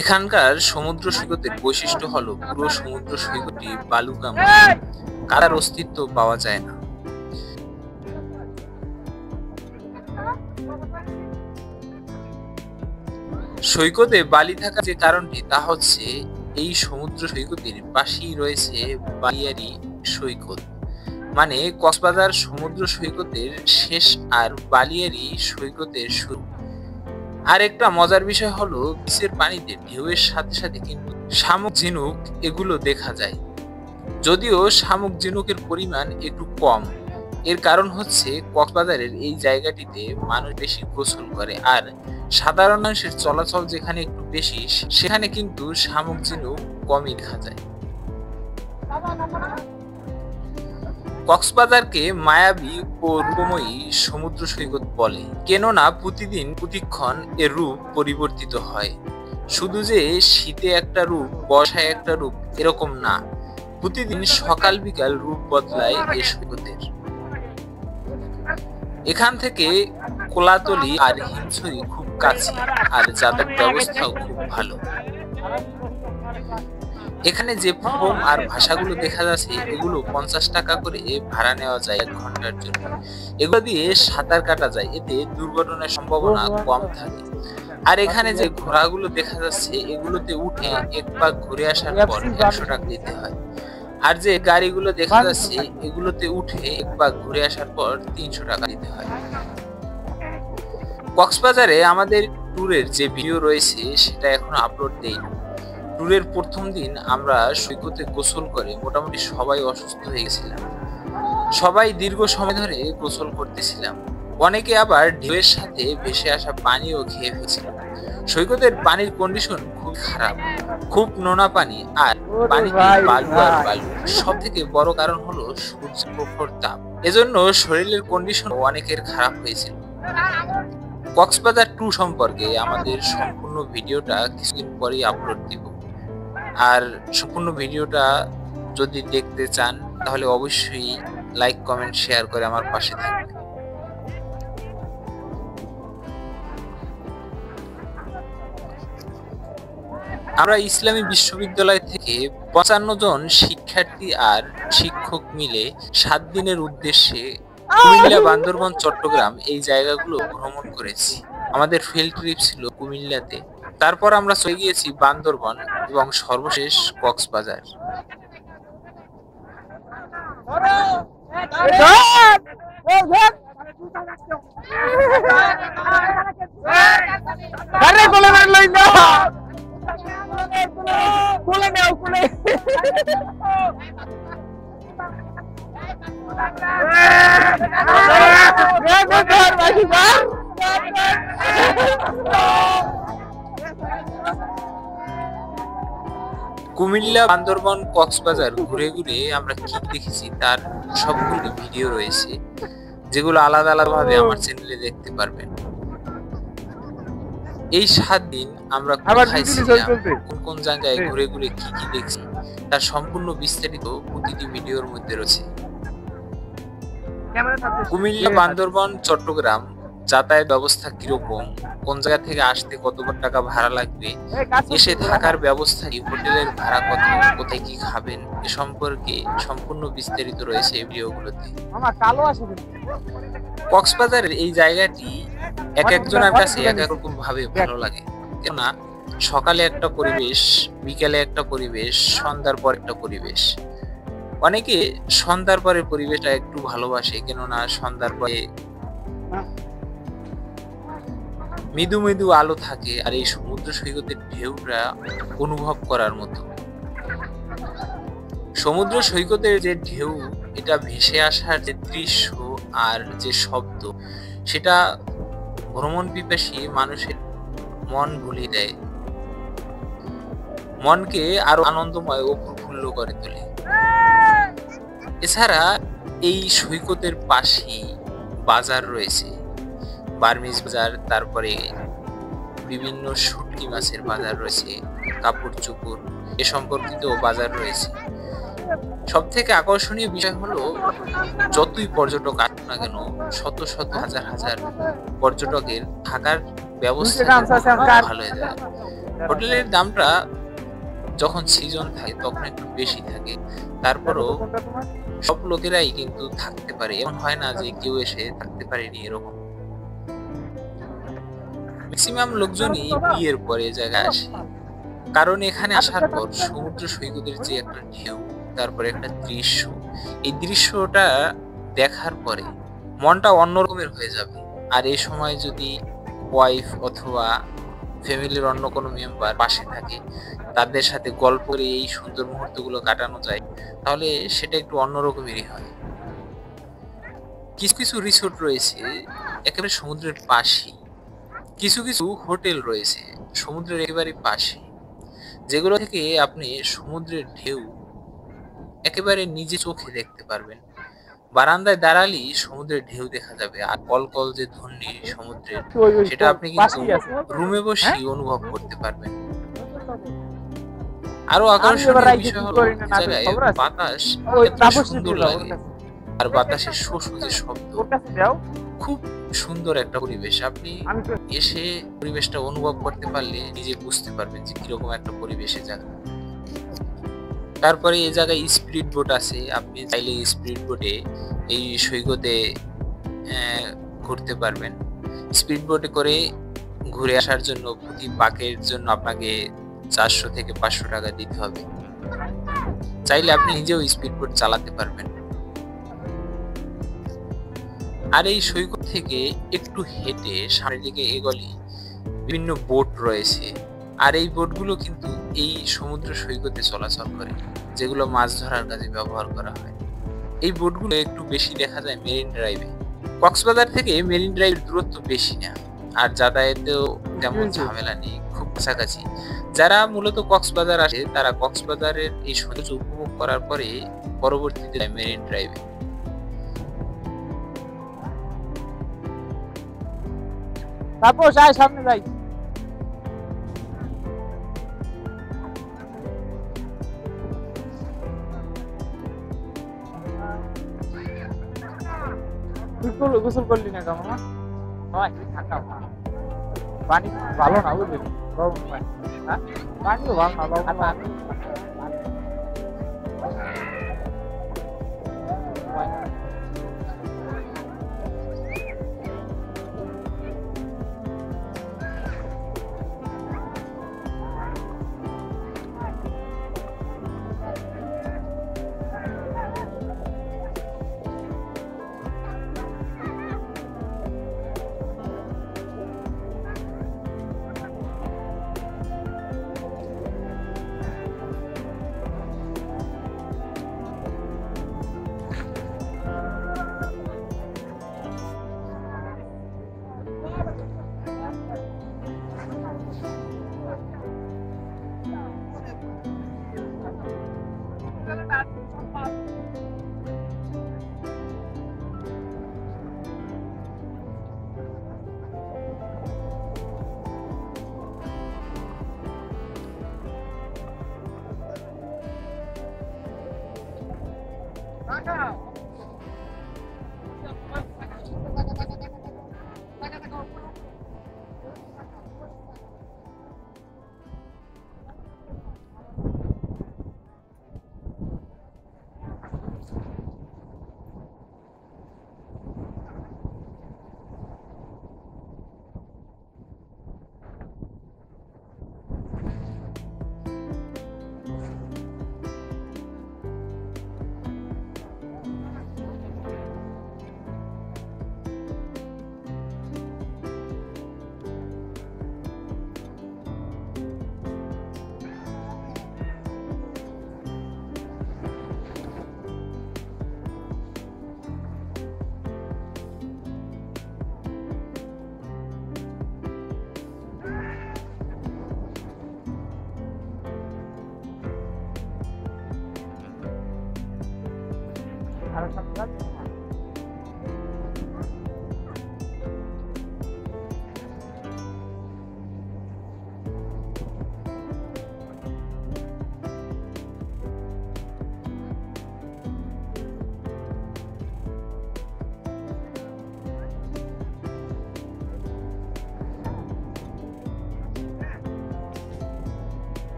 এখানকার সমুদ্র সৈকতের বৈশিষ্ট্য হলো পুরো সমুদ্র সৈকতটি বালুকাম, কাদার অস্তিত্ব পাওয়া যায় না। সৈকতে বালি থাকার যে কারণটি তা হচ্ছে এই সমুদ্র সৈকতের পাশেই রয়েছে বালিয়াড়ি সৈকত, মানে কক্সবাজার সমুদ্র সৈকতের শেষ আর বালিয়াড়ি সৈকতের শুরু। আর একটা মজার বিষয় হলো বিচের পানিতে ঢেউয়ের সাথে সাথে কিন্তু শামুক ঝিনুক এগুলো দেখা যায়, যদিও শামুক ঝিনুকের পরিমাণ একটু কম। এর কারণ হচ্ছে কক্সবাজারের এই জায়গাটিতে মানুষ বেশি গোসল করে, আর সাধারণ মানুষের চলাচল যেখানে একটু বেশি সেখানে কিন্তু শামুক ঝিনুক কমই দেখা যায়। কক্সবাজারকে মায়াবী ও রূপময়ী সমুদ্র সৈকত বলে, কেননা প্রতিদিন প্রতিক্ষণ এর রূপ পরিবর্তিত হয়। শুধু যে শীতে একটা রূপ, বর্ষায় একটা রূপ এরকম না, প্রতিদিন সকাল বিকাল রূপ বদলায় এই সৈকতের। এখান থেকে কোলাতলি আর হিমছড়ি খুব কাছে, আর যাতায়াত ব্যবস্থাও খুব ভালো। এখানে যে ফোম আর ভাষাগুলো দেখা যাচ্ছে এগুলো 50 টাকা করে ভাড়া নেওয়া যায় 1 ঘন্টার জন্য। এগুলো দিয়ে সাঁতার কাটা যায়, এতে দুর্ঘটনার সম্ভাবনা কম থাকে। আর এখানে যে ঘোড়াগুলো দেখা যাচ্ছে এগুলোতে উঠে এক পাক ঘুরে আসার পর 100 টাকা দিতে হয়। আর যে গাড়িগুলো দেখা যাচ্ছে এগুলোতে উঠে এক পাক ঘুরে আসার পর 300 টাকা দিতে হয়। কক্সবাজারে আমাদের ট্যুরের যে ভিডিও রয়েছে সেটা এখনো আপলোড দেইনি। ট্যুরের প্রথম দিন আমরা সৈকতে গোসল করে মোটামুটি সবাই অসুস্থ হয়ে গেছিলাম, সবাই দীর্ঘ সময় ধরে গোসল করতেছিলাম, অনেকে আবার ঢেউয়ের সাথে ভেসে আসা পানিও খেয়ে ফেলছিল। সৈকতের পানির কন্ডিশন খুব খারাপ, খুব নোনা পানি, আর পানিতে বালু আর বালু। সব থেকে বড় কারণ হলো সূর্যের প্রখর তাপ, এজন্য শরীরের কন্ডিশন অনেকের খারাপ হয়েছিল। কক্সবাজার ট্যুর সম্পর্কে আমাদের সম্পূর্ণ ভিডিওটা কিছুদিন পরেই আপলোড দিব, আর সম্পূর্ণ ভিডিওটা যদি দেখতে চান তাহলে অবশ্যই লাইক কমেন্ট শেয়ার করে আমার পাশে থাকবেন। আমরা ইসলামী বিশ্ববিদ্যালয় থেকে 55 জন শিক্ষার্থী আর শিক্ষক মিলে 7 দিনের উদ্দেশ্যে কুমিল্লা, বান্দরবান, চট্টগ্রাম এই জায়গাগুলো ভ্রমণ করেছি। আমাদের ফিল্ড ট্রিপ ছিল কুমিল্লাতে, তারপর আমরা চলে গিয়েছি বান্দরবান এবং সর্বশেষ কক্সবাজার। কুমিল্লা, বান্দরবান, কক্সবাজার ঘুরে ঘুরে আমরা কি দেখেছি তার সবগুলো ভিডিও রয়েছে, যেগুলো আলাদা আলাদা ভাবে আমার চ্যানেলে দেখতে পারবেন। এই 7 দিন আমরা কোথায় ছিলাম, কোন কোন জায়গায় ঘুরে ঘুরে কি কি দেখছি তার সম্পূর্ণ বিস্তারিত প্রতিটি ভিডিওর মধ্যে রয়েছে। কুমিল্লা, বান্দরবান, চট্টগ্রাম যাতায়াত ব্যবস্থা কিরকম, কোন জায়গা থেকে আসতে কত টাকা ভাড়া লাগবে, এসে থাকার ব্যবস্থা কি, হোটেলের ভাড়া কত, কোথায় কি খাবেন, এ সম্পর্কে সম্পূর্ণ বিস্তারিত রয়েছে এই ভিডিওগুলোতে। কক্সবাজারের এই জায়গাটি এক একজনের কাছে এক এক রকম ভাবে ভালো লাগে, কেননা সকালে একটা পরিবেশ, বিকেলে একটা পরিবেশ, সন্ধ্যার পর একটা পরিবেশ। অনেকে সন্ধ্যার পরের পরিবেশটা একটু ভালোবাসে, কেননা সন্ধ্যার পরে মৃদু মৃদু আলো থাকে আর এই সমুদ্র সৈকতের ঢেউটা অনুভব করার মতো। সমুদ্র সৈকতের যে ঢেউ, এটা ভেসে আসার যে দৃশ্য আর যে শব্দ, সেটা ভ্রমণ পিপাসী মানুষের মন ভুলিয়ে দেয়, মনকে আরো আনন্দময় ও প্রফুল্ল করে তোলে। এছাড়া এই সৈকতের পাশেই বাজার রয়েছে, বার্মিজ বাজার, তারপরে বিভিন্ন শুটকি মাছের বাজার রয়েছে, কাপড় চোপড় এ সম্পর্কিত বাজার রয়েছে। সব থেকে আকর্ষণীয় বিষয় হলো যতই পর্যটক আসুক না কেন, শত শত হাজার হাজার পর্যটকের থাকার ব্যবস্থা ভালো হয়ে যায়। হোটেলের দামটা যখন সিজন থাকে তখন একটু বেশি থাকে, তারপরও সব লোকেরাই কিন্তু থাকতে পারে, এমন হয় না যে কেউ এসে থাকতে পারেনি এরকম। ম্যাক্সিমাম লোকজনই বিয়ের পরে এ জায়গায় আসে, কারণ এখানে আসার পর সমুদ্র সৈকতের যে একটা ঢেউ, তারপরে একটা দৃশ্য, এই দৃশ্যটা দেখার পরে মনটা অন্যরকমের হয়ে যাবে। আর এই সময় যদি ওয়াইফ অথবা ফ্যামিলির অন্য কোনো মেম্বার পাশে থাকে, তাদের সাথে গল্প করে এই সুন্দর মুহূর্তগুলো কাটানো যায়, তাহলে সেটা একটু অন্যরকমেরই হয়। কিছু কিছু রিসোর্ট রয়েছে একেবারে সমুদ্রের পাশে, কিছু কিছু হোটেল রয়েছে সমুদ্রের একেবারে পাশে, যেগুলো থেকে আপনি সমুদ্রের ঢেউ একেবারে নিজে চোখে দেখতে পারবেন। বারান্দায় দাঁড়ালেই সমুদ্রের ঢেউ দেখা যাবে, আর কলকল যে ধ্বনি সমুদ্রের, সেটা আপনি কিন্তু রুমে বসেই অনুভব করতে পারবেন। আরো আকর্ষণীয় বিষয় হলো জায়গায় বাতাস এত সুন্দর লাগে, আর বাতাসের শো শো যে শব্দ, খুব সুন্দর একটা পরিবেশ। আপনি এসে পরিবেশটা অনুভব করতে পারলে নিজে বুঝতে পারবেন যে কিরকম একটা পরিবেশে জায়গা। তারপরে এই জায়গায় স্পিড বোট আছে, আপনি চাইলে স্পিড বোটে এই সৈকতে ঘুরতে পারবেন। স্পিড বোটে করে ঘুরে আসার জন্য প্রতি পাকের জন্য আপনাকে 400 থেকে 500 টাকা দিতে হবে। চাইলে আপনি নিজেও স্পিড বোট চালাতে পারবেন। আর এই সৈকত থেকে একটু হেঁটে সামনের দিকে এগোলে বিভিন্ন বোট রয়েছে, আর এই বোটগুলো কিন্তু এই সমুদ্র সৈকতে চলাচল করে, যেগুলো মাছ ধরার কাজে ব্যবহার করা হয়। এই বোটগুলো একটু বেশি দেখা যায় মেরিন ড্রাইভে। কক্সবাজার থেকে মেরিন ড্রাইভের দূরত্ব বেশি না, আর যাতায়াতেও তেমন ঝামেলা নেই, খুব কাছাকাছি। যারা মূলত কক্সবাজার আসে তারা কক্সবাজারের এই সৌন্দর্য উপভোগ করার পরে পরবর্তীতে মেরিন ড্রাইভে। তারপর যাই সামনে যাই। গোসল করলি না কেমন? পানি ভালো না বুঝলি, পানিও ভালো না।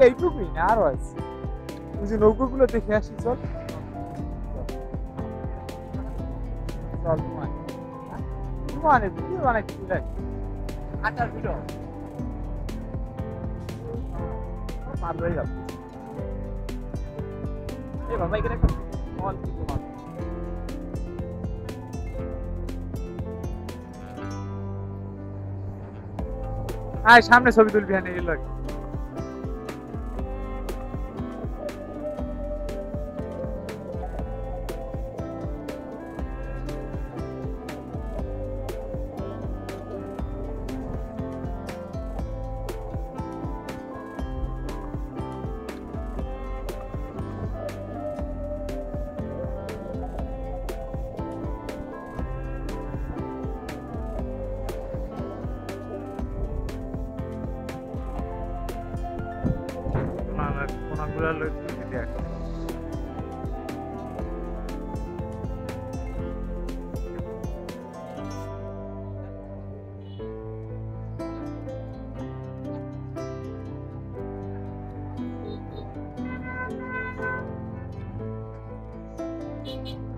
এইটুকুই না, আরো আছে। ওই যে নৌকোগুলো দেখে আসি, চল চল। মানে ভিডিও বানাইতে কি লাগে? আটার ভিডিও মারবেই যাবে। এই বাবা এখানে একটা অল কিছু মার। আয় সামনে ছবি তুলবি, হ্যাঁ এই লাগে। কোনাগুলা লই তুলবি দেখ। Thank you.